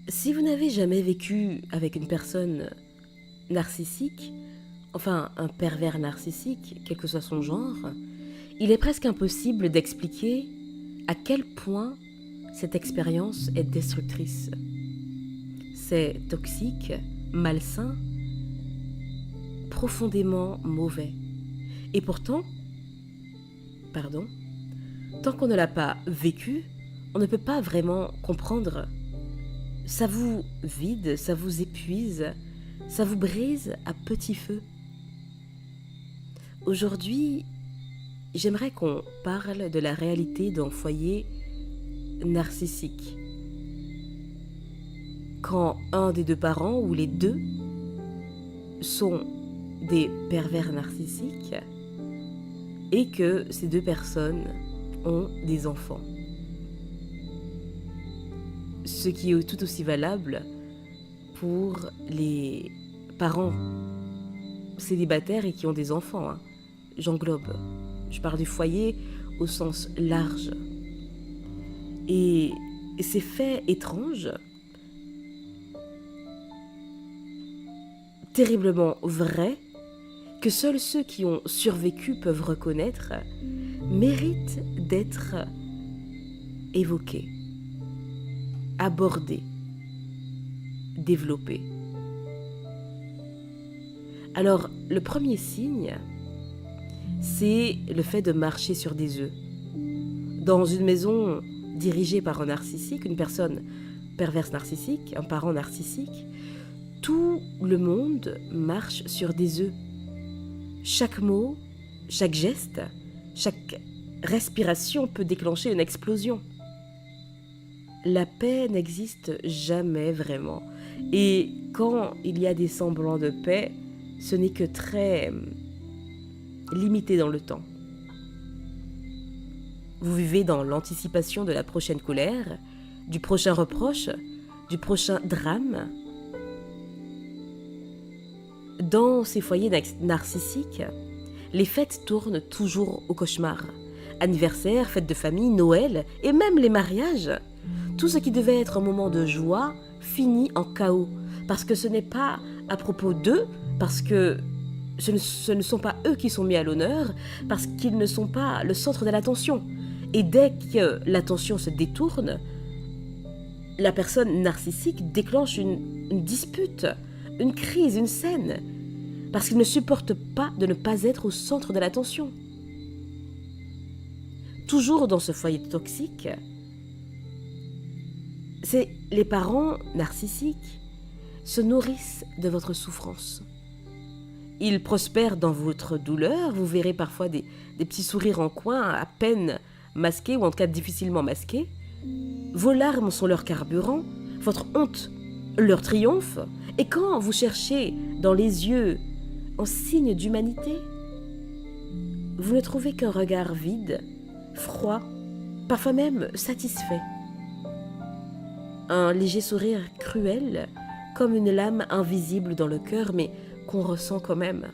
Si vous n'avez jamais vécu avec une personne narcissique, enfin un pervers narcissique, quel que soit son genre, il est presque impossible d'expliquer à quel point cette expérience est destructrice. C'est toxique, malsain, profondément mauvais. Et pourtant, pardon, tant qu'on ne l'a pas vécu, on ne peut pas vraiment comprendre. Ça vous vide, ça vous épuise, ça vous brise à petit feu. Aujourd'hui, j'aimerais qu'on parle de la réalité d'un foyer narcissique. Quand un des deux parents ou les deux sont des pervers narcissiques et que ces deux personnes ont des enfants. Ce qui est tout aussi valable pour les parents célibataires et qui ont des enfants. J'englobe. Je parle du foyer au sens large. Et ces faits étranges, terriblement vrais, que seuls ceux qui ont survécu peuvent reconnaître, méritent d'être évoqués, abordés, développés. Alors, le premier signe, c'est le fait de marcher sur des œufs. Dans une maison dirigée par un narcissique, une personne perverse narcissique, un parent narcissique, tout le monde marche sur des œufs. Chaque mot, chaque geste, chaque respiration peut déclencher une explosion. La paix n'existe jamais vraiment. Et quand il y a des semblants de paix, ce n'est que très limité dans le temps. Vous vivez dans l'anticipation de la prochaine colère, du prochain reproche, du prochain drame. Dans ces foyers narcissiques, les fêtes tournent toujours au cauchemar. Anniversaire, fêtes de famille, Noël et même les mariages. Tout ce qui devait être un moment de joie finit en chaos. Parce que ce n'est pas à propos d'eux, parce que ce ne sont pas eux qui sont mis à l'honneur, parce qu'ils ne sont pas le centre de l'attention. Et dès que l'attention se détourne, la personne narcissique déclenche une dispute, une crise, une scène, parce qu'il ne supporte pas de ne pas être au centre de l'attention. Toujours dans ce foyer toxique, c'est les parents narcissiques se nourrissent de votre souffrance. Ils prospèrent dans votre douleur, vous verrez parfois des petits sourires en coin, à peine masqués, ou en tout cas difficilement masqués. Vos larmes sont leur carburant, votre honte leur triomphe, et quand vous cherchez dans les yeux un signe d'humanité, vous ne trouvez qu'un regard vide, froid, parfois même satisfait. Un léger sourire cruel, comme une lame invisible dans le cœur, mais qu'on ressent quand même.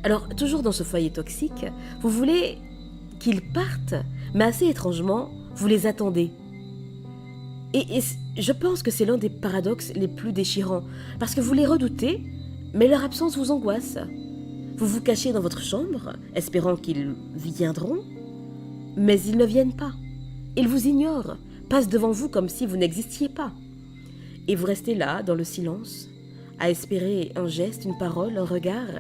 Alors, toujours dans ce foyer toxique, vous voulez qu'ils partent, mais assez étrangement, vous les attendez. Et je pense que c'est l'un des paradoxes les plus déchirants, parce que vous les redoutez, mais leur absence vous angoisse. Vous vous cachez dans votre chambre, espérant qu'ils viendront, mais ils ne viennent pas. Ils vous ignorent, passent devant vous comme si vous n'existiez pas. Et vous restez là, dans le silence, à espérer un geste, une parole, un regard,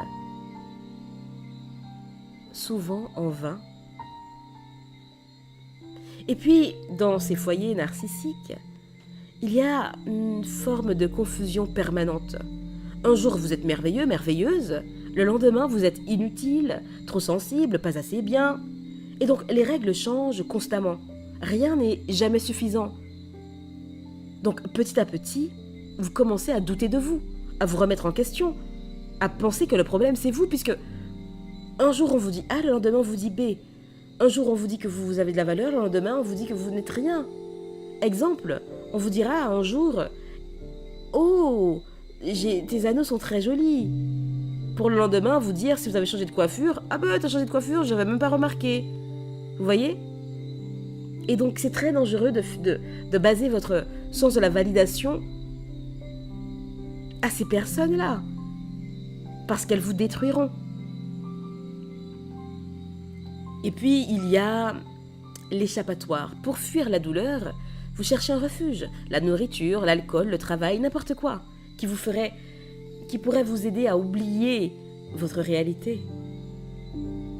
souvent en vain. Et puis, dans ces foyers narcissiques, il y a une forme de confusion permanente. Un jour, vous êtes merveilleux, merveilleuse. Le lendemain, vous êtes inutile, trop sensible, pas assez bien. Et donc, les règles changent constamment. Rien n'est jamais suffisant. Donc, petit à petit, vous commencez à douter de vous, à vous remettre en question, à penser que le problème, c'est vous, puisque un jour, on vous dit A, le lendemain, on vous dit B. Un jour, on vous dit que vous avez de la valeur, le lendemain, on vous dit que vous n'êtes rien. Exemple, on vous dira un jour « Oh, tes anneaux sont très jolis ». Pour le lendemain, vous dire si vous avez changé de coiffure « Ah ben, t'as changé de coiffure, j'avais même pas remarqué ». Vous voyez ? Et donc, c'est très dangereux de baser votre sens de la validation à ces personnes-là, parce qu'elles vous détruiront. Et puis, il y a l'échappatoire. Pour fuir la douleur, vous cherchez un refuge, la nourriture, l'alcool, le travail, n'importe quoi, qui pourrait vous aider à oublier votre réalité.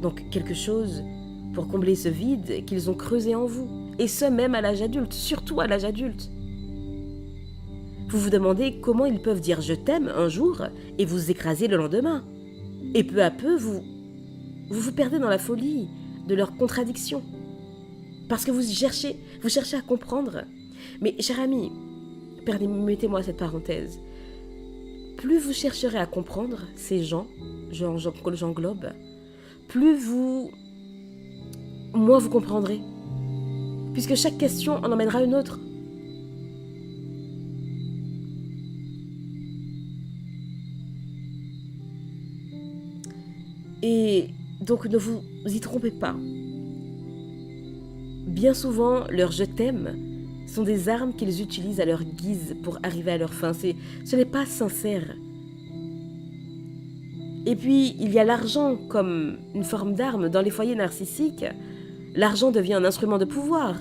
Donc, quelque chose pour combler ce vide qu'ils ont creusé en vous, et ce même à l'âge adulte, surtout à l'âge adulte. Vous vous demandez comment ils peuvent dire « je t'aime » un jour et vous écraser le lendemain. Et peu à peu, vous perdez dans la folie de leurs contradictions. Parce que vous cherchez à comprendre. Mais cher ami, permettez-moi cette parenthèse. Plus vous chercherez à comprendre ces gens, j'englobe, moins vous comprendrez. Puisque chaque question en emmènera une autre. Et donc ne vous y trompez pas. Bien souvent, leurs « je t'aime » sont des armes qu'ils utilisent à leur guise pour arriver à leur fin. Ce n'est pas sincère. Et puis, il y a l'argent comme une forme d'arme. Dans les foyers narcissiques, l'argent devient un instrument de pouvoir.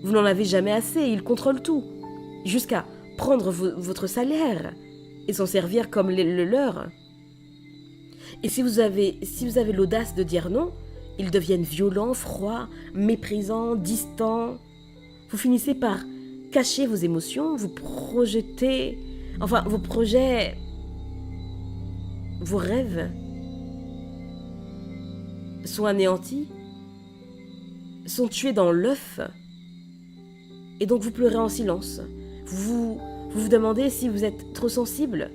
Vous n'en avez jamais assez, ils contrôlent tout, jusqu'à prendre votre salaire et s'en servir comme le leur. Et si vous avez l'audace de dire non, ils deviennent violents, froids, méprisants, distants. Vous finissez par cacher vos émotions, vous projetez, enfin vos projets, vos rêves sont anéantis, sont tués dans l'œuf, et donc vous pleurez en silence. Vous vous demandez si vous êtes trop sensible.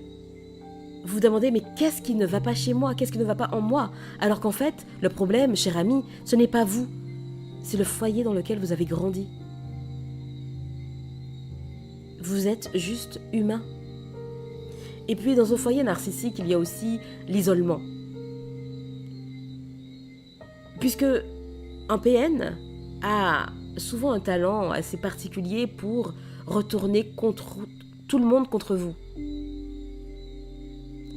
Vous vous demandez, mais qu'est-ce qui ne va pas chez moi? Qu'est-ce qui ne va pas en moi? Alors qu'en fait, le problème, cher ami, ce n'est pas vous. C'est le foyer dans lequel vous avez grandi. Vous êtes juste humain. Et puis, dans un foyer narcissique, il y a aussi l'isolement. Puisque un PN a souvent un talent assez particulier pour retourner tout le monde contre vous.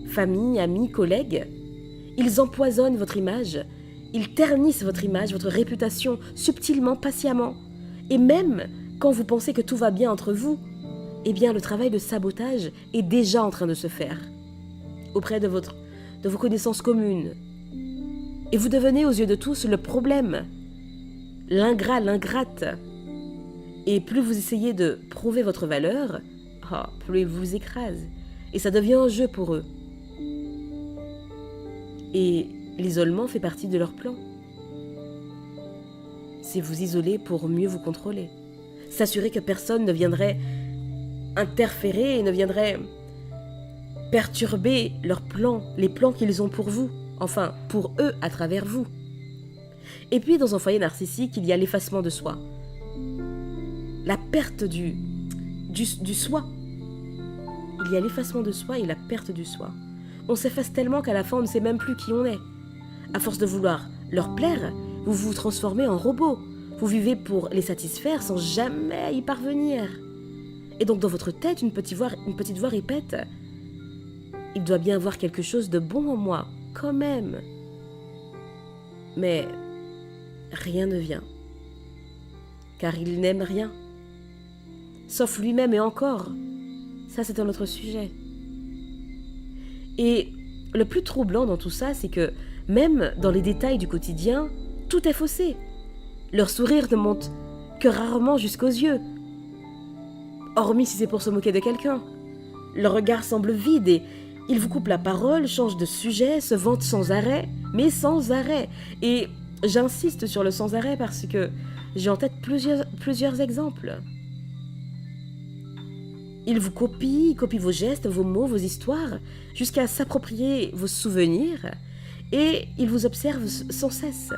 Famille, amis, collègues, ils empoisonnent votre image, ils ternissent votre image, votre réputation, subtilement, patiemment. Et même quand vous pensez que tout va bien entre vous, eh bien le travail de sabotage est déjà en train de se faire auprès de vos connaissances communes. Et vous devenez aux yeux de tous le problème, l'ingrat, l'ingrate. Et plus vous essayez de prouver votre valeur, plus ils vous écrasent. Et ça devient un jeu pour eux. Et l'isolement fait partie de leur plan. C'est vous isoler pour mieux vous contrôler. S'assurer que personne ne viendrait interférer et ne viendrait perturber leurs plans, les plans qu'ils ont pour vous, enfin pour eux à travers vous. Et puis dans un foyer narcissique, il y a l'effacement de soi. La perte du soi. Il y a l'effacement de soi et la perte du soi. On s'efface tellement qu'à la fin, on ne sait même plus qui on est. À force de vouloir leur plaire, vous vous transformez en robot. Vous vivez pour les satisfaire sans jamais y parvenir. Et donc dans votre tête, une petite voix répète « Il doit bien avoir quelque chose de bon en moi, quand même. » Mais rien ne vient. Car il n'aime rien. Sauf lui-même et encore. Ça, c'est un autre sujet. Et le plus troublant dans tout ça, c'est que même dans les détails du quotidien, tout est faussé. Leur sourire ne monte que rarement jusqu'aux yeux, hormis si c'est pour se moquer de quelqu'un. Leur regard semble vide et ils vous coupent la parole, changent de sujet, se vantent sans arrêt, mais sans arrêt. Et j'insiste sur le sans arrêt parce que j'ai en tête plusieurs exemples. Ils vous copient vos gestes, vos mots, vos histoires, jusqu'à s'approprier vos souvenirs, et ils vous observent sans cesse.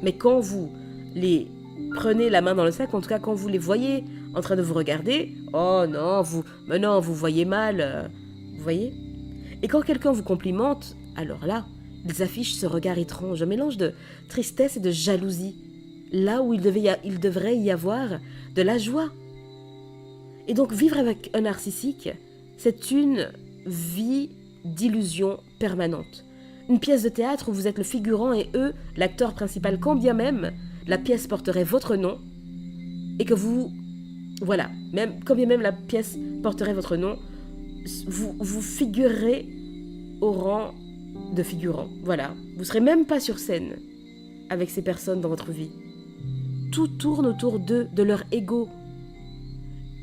Mais quand vous les prenez la main dans le sac, en tout cas quand vous les voyez en train de vous regarder, oh non, vous voyez mal, vous voyez? Et quand quelqu'un vous complimente, alors là, ils affichent ce regard étrange, un mélange de tristesse et de jalousie, là où il devrait y avoir de la joie. Et donc vivre avec un narcissique, c'est une vie d'illusion permanente. Une pièce de théâtre où vous êtes le figurant et eux, l'acteur principal, quand bien même la pièce porterait votre nom, et que vous... Voilà, même, quand bien même la pièce porterait votre nom, vous figurerez au rang de figurant. Voilà, vous ne serez même pas sur scène avec ces personnes dans votre vie. Tout tourne autour d'eux, de leur ego.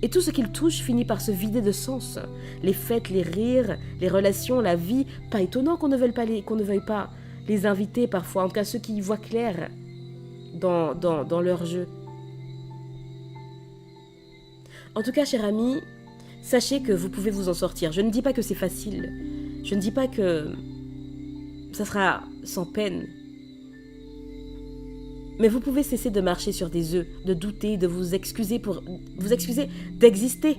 Et tout ce qu'ils touchent finit par se vider de sens. Les fêtes, les rires, les relations, la vie. Pas étonnant qu'on ne veuille pas les inviter parfois, en tout cas ceux qui y voient clair dans leur jeu. En tout cas, cher ami, sachez que vous pouvez vous en sortir. Je ne dis pas que c'est facile. Je ne dis pas que ça sera sans peine. Mais vous pouvez cesser de marcher sur des œufs, de douter, de vous excuser d'exister.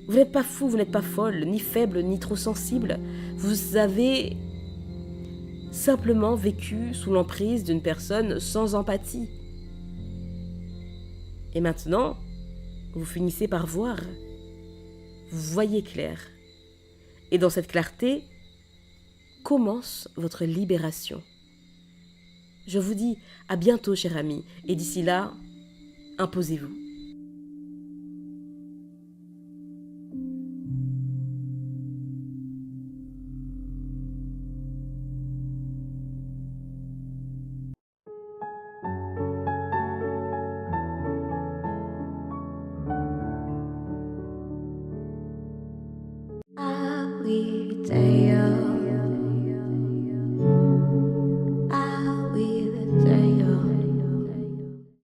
Vous n'êtes pas fou, vous n'êtes pas folle, ni faible, ni trop sensible. Vous avez simplement vécu sous l'emprise d'une personne sans empathie. Et maintenant, vous finissez par voir. Vous voyez clair. Et dans cette clarté, commence votre libération. Je vous dis à bientôt, cher ami, et d'ici là, imposez-vous.